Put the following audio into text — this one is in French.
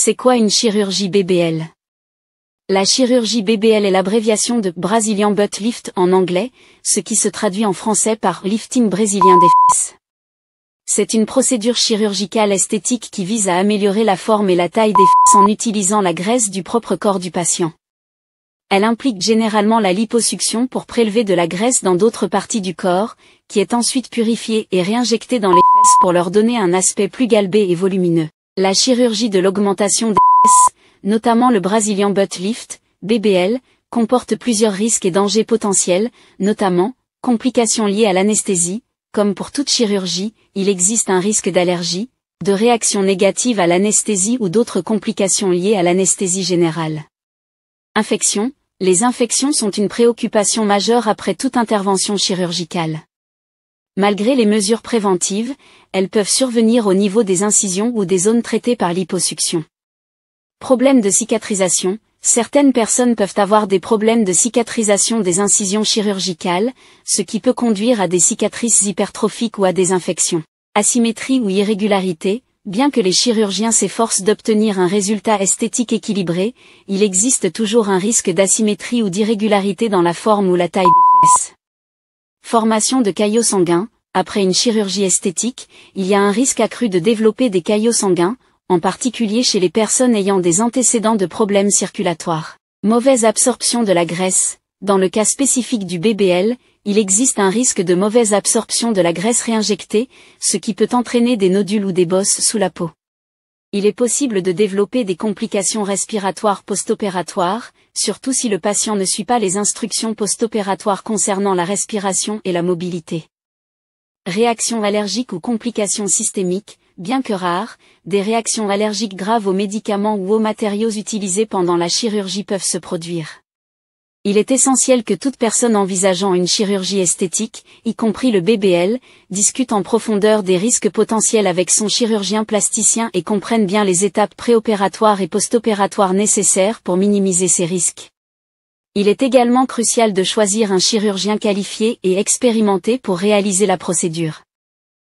C'est quoi une chirurgie BBL? La chirurgie BBL est l'abréviation de Brazilian Butt Lift en anglais, ce qui se traduit en français par lifting brésilien des fesses. C'est une procédure chirurgicale esthétique qui vise à améliorer la forme et la taille des fesses en utilisant la graisse du propre corps du patient. Elle implique généralement la liposuction pour prélever de la graisse dans d'autres parties du corps, qui est ensuite purifiée et réinjectée dans les fesses pour leur donner un aspect plus galbé et volumineux. La chirurgie de l'augmentation des fesses, notamment le Brazilian Butt Lift, BBL, comporte plusieurs risques et dangers potentiels, notamment, complications liées à l'anesthésie. Comme pour toute chirurgie, il existe un risque d'allergie, de réaction négative à l'anesthésie ou d'autres complications liées à l'anesthésie générale. Infections. Les infections sont une préoccupation majeure après toute intervention chirurgicale. Malgré les mesures préventives, elles peuvent survenir au niveau des incisions ou des zones traitées par liposuction. Problèmes de cicatrisation. Certaines personnes peuvent avoir des problèmes de cicatrisation des incisions chirurgicales, ce qui peut conduire à des cicatrices hypertrophiques ou à des infections. Asymétrie ou irrégularité. Bien que les chirurgiens s'efforcent d'obtenir un résultat esthétique équilibré, il existe toujours un risque d'asymétrie ou d'irrégularité dans la forme ou la taille des fesses. Formation de caillots sanguins. Après une chirurgie esthétique, il y a un risque accru de développer des caillots sanguins, en particulier chez les personnes ayant des antécédents de problèmes circulatoires. Mauvaise absorption de la graisse. Dans le cas spécifique du BBL, il existe un risque de mauvaise absorption de la graisse réinjectée, ce qui peut entraîner des nodules ou des bosses sous la peau. Il est possible de développer des complications respiratoires post-opératoires, surtout si le patient ne suit pas les instructions post-opératoires concernant la respiration et la mobilité. Réactions allergiques ou complications systémiques. Bien que rares, des réactions allergiques graves aux médicaments ou aux matériaux utilisés pendant la chirurgie peuvent se produire. Il est essentiel que toute personne envisageant une chirurgie esthétique, y compris le BBL, discute en profondeur des risques potentiels avec son chirurgien plasticien et comprenne bien les étapes préopératoires et post-opératoires nécessaires pour minimiser ces risques. Il est également crucial de choisir un chirurgien qualifié et expérimenté pour réaliser la procédure.